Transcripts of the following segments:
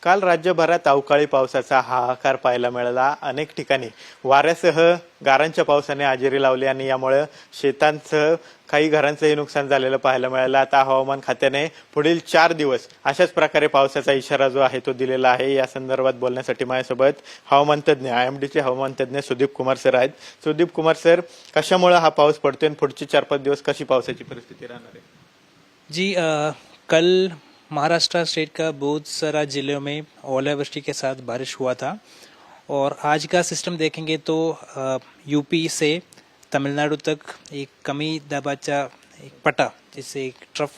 काल राज्यभरात अवकाळी पावसाचा हाहाकार पाहायला मिळाला. अनेक ठिकाणी वाऱ्यासह गारांच्या पावसाने हजेरी लावली आणि यामुळे शेतांसह काही घरांचंही नुकसान झालेलं पाहायला मिळालं. आता हवामान खात्याने पुढील 4 दिवस अशाच प्रकारे पावसाचा इशारा जो आहे तो दिलेला आहे. या संदर्भात बोलण्यासाठी माझ्यासोबत हवामान तज्ज्ञ IMDचे हवामान तज्ज्ञ सुदीप कुमार सर आहेत. सुदीप कुमार सर, कशामुळे हा पाऊस पडतोय आणि पुढची 4-5 दिवस कशी पावसाची परिस्थिती राहणार आहे? जी कल महाराष्ट्र स्टेट का बहुत सारा जिलों में ओलावृष्टि के साथ बारिश हुआ था और आज का सिस्टम देखेंगे तो यूपी से तमिलनाडु तक एक कमी दबाचा एक पट्टा जिससे एक ट्रफ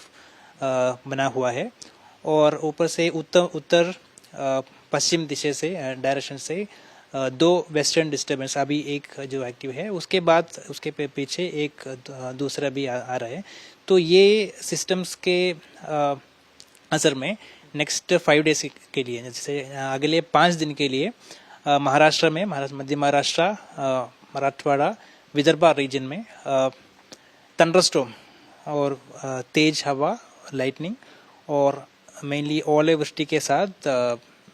बना हुआ है और ऊपर से उत्तर पश्चिम दिशा से डायरेक्शन से 2 वेस्टर्न डिस्टर्बेंस अभी एक जो एक्टिव है, उसके बाद उसके पीछे एक दूसरा भी आ रहा है. तो ये सिस्टम्स के असर में नेक्स्ट 5 डेज के लिए, जैसे अगले 5 दिन के लिए महाराष्ट्र में, मध्य महाराष्ट्र, मराठवाड़ा, विदर्भा रीजन में थंडरस्टॉर्म और तेज हवा, लाइटनिंग और मेनली ओलावृष्टि के साथ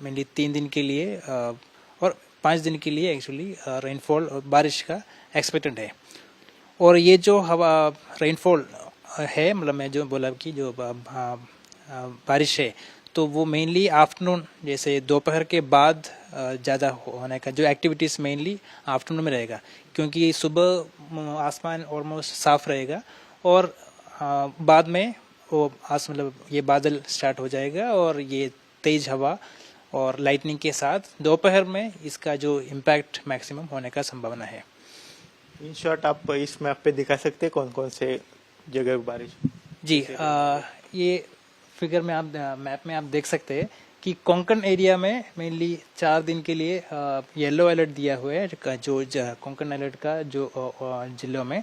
मेनली 3 दिन के लिए और 5 दिन के लिए एक्चुअली रेनफॉल और बारिश का एक्सपेक्टेड है. और ये जो हवा रेनफॉल है, मतलब मैं जो बोला कि जो बारिश है तो वो मेनली आफ्टरनून, जैसे दोपहर के बाद ज़्यादा होने का जो एक्टिविटीज़ मेनली आफ्टरनून में रहेगा, क्योंकि सुबह आसमान ऑलमोस्ट साफ रहेगा और बाद में वो मतलब ये बादल स्टार्ट हो जाएगा और ये तेज हवा और लाइटनिंग के साथ दोपहर में इसका जो इम्पैक्ट मैक्सिमम होने का संभावना है. इन शॉर्ट आप इस मैप पे दिखा सकते हैं कौन कौन से जगह बारिश? जी, ये फिगर में आप मैप में आप देख सकते हैं कि कोंकण एरिया में मेनली 4 दिन के लिए येलो अलर्ट दिया हुआ है, जो कोंकण अलर्ट का जो जिलों में.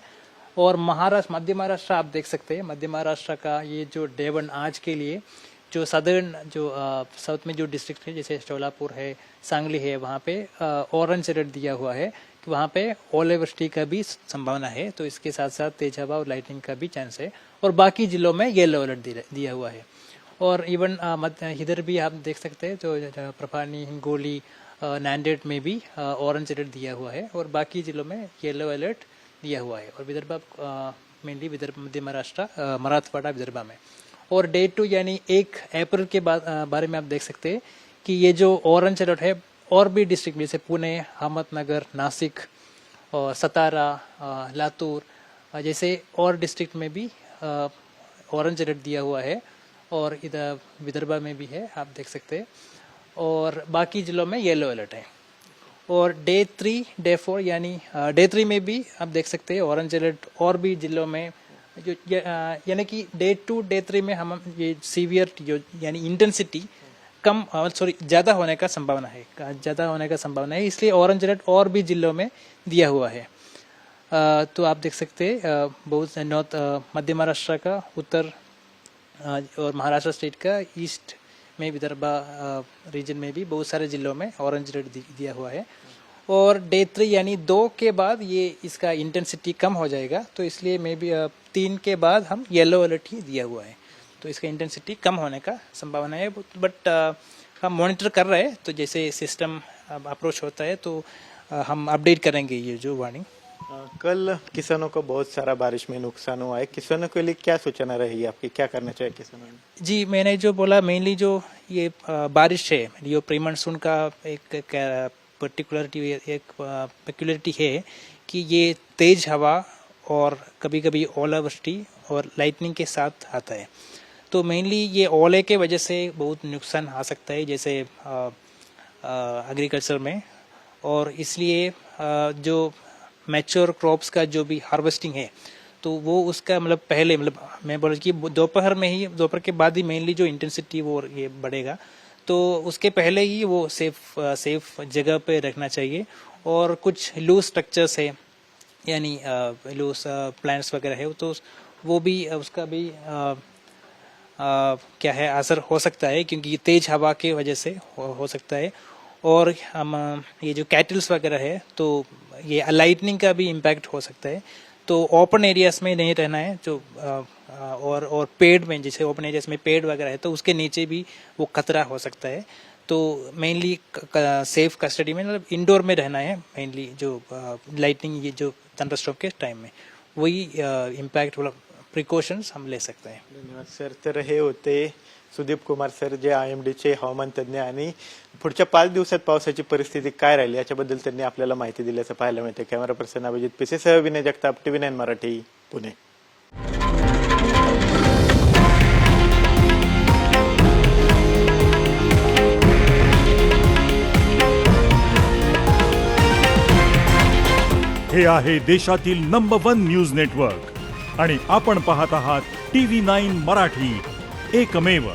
और महाराष्ट्र, मध्य महाराष्ट्र आप देख सकते हैं, मध्य महाराष्ट्र का ये जो डे 1 आज के लिए जो सदर्न जो साउथ में जो डिस्ट्रिक्ट है, जैसे सोलापुर है, सांगली है, वहाँ पे ऑरेंज अलर्ट दिया हुआ है कि वहाँ पे ओलावृष्टि का भी संभावना है. तो इसके साथ साथ तेज हवा और लाइटनिंग का भी चांस है. और बाकी जिलों में येलो अलर्ट दिया हुआ है. और इवन इधर भी आप देख सकते हैं जो प्रभानी, हिंगोली, नांदेड़ में भी ऑरेंज अलर्ट दिया हुआ है और बाकी जिलों में येलो अलर्ट दिया हुआ है. और विदर्भ मेनली विदर्भ, मध्य महाराष्ट्र, मराठवाड़ा, विदर्भा में. और डे 2 यानी 1 अप्रैल के बारे में आप देख सकते हैं कि ये जो ऑरेंज अलर्ट है और भी डिस्ट्रिक्ट जैसे पुणे, अहमदनगर, नासिक और सतारा, लातूर जैसे और डिस्ट्रिक्ट में भी ऑरेंज अलर्ट दिया हुआ है. और इधर विदर्भा में भी है, आप देख सकते हैं. और बाकी जिलों में येलो अलर्ट है. और डे 3, डे 4 यानी डे 3 में भी आप देख सकते हैं ऑरेंज अलर्ट और भी जिलों में, जो यानी कि डे 2, डे 3 में हम ये सीवियर यानी इंटेंसिटी कम ज़्यादा होने का संभावना है, इसलिए ऑरेंज अलर्ट और भी जिलों में दिया हुआ है. तो आप देख सकते हैं बहुत नॉर्थ, मध्य महाराष्ट्र का, उत्तर और महाराष्ट्र स्टेट का ईस्ट में, विदर्भा रीजन में भी बहुत सारे जिलों में ऑरेंज अलर्ट दिया हुआ है. और डे 3 यानी 2 के बाद ये इसका इंटेंसिटी कम हो जाएगा, तो इसलिए मे बी 3 के बाद हम येलो अलर्ट ही दिया हुआ है. तो इसका इंटेंसिटी कम होने का संभावना है. बट हम मॉनिटर कर रहे हैं, तो जैसे सिस्टम अप्रोच होता है तो हम अपडेट करेंगे ये जो वार्निंग. कल किसानों को बहुत सारा बारिश में नुकसान हुआ है. किसानों के लिए क्या सूचना रहेगी आपकी, क्या करना चाहिए किसानों ने? जी, मैंने जो बोला मेनली जो ये बारिश है, ये प्री मानसून का एक पेक्युलरिटी है कि ये तेज हवा और कभी कभी ओलावृष्टि और लाइटनिंग के साथ आता है. तो मेनली ये ओले के वजह से बहुत नुकसान आ सकता है, जैसे एग्रीकल्चर में. और इसलिए जो मैच्योर क्रॉप्स का जो भी हार्वेस्टिंग है, तो वो उसका मतलब पहले, मतलब मैं बोल कि दोपहर के बाद ही मेनली जो इंटेंसिटी वो ये बढ़ेगा, तो उसके पहले ही वो सेफ जगह पे रखना चाहिए. और कुछ लूज स्ट्रक्चर्स है, यानी लूज प्लांट्स वगैरह है, तो वो भी उसका भी क्या है असर हो सकता है, क्योंकि तेज हवा के वजह से हो सकता है. और हम ये जो कैटल्स वगैरह है, तो ये लाइटनिंग का भी इम्पैक्ट हो सकता है. तो ओपन एरियाज में नहीं रहना है, जो और पेड़ में, जैसे ओपन एरियाज में पेड़ वगैरह है तो उसके नीचे भी वो खतरा हो सकता है। तो मेनली सेफ कस्टडी में मतलब इंडोर में रहना है मेनली, जो लाइटनिंग ये जो थंडरस्टॉर्म के टाइम में वही इम्पैक्ट मतलब प्रिकॉशन्स हम ले सकते हैं। धन्यवाद सर. तर हे होते सुदीप कुमार सर, जे IMDचे हवामान तज्ज्ञ, आणि पुढच्या 5 दिवसात पावसाची परिस्थिती काय राहील याच्याबद्दल त्यांनी आपल्याला माहिती दिल्याचं पाहायला मिळते. कॅमेरा पर्सन अभिजित पिसे सह विनय जगताप, TV9 मराठी, पुणे. हे आहे देशातील नंबर 1 न्यूज नेटवर्क आणि आपण पाहत आहात TV9 मराठी, एकमेव.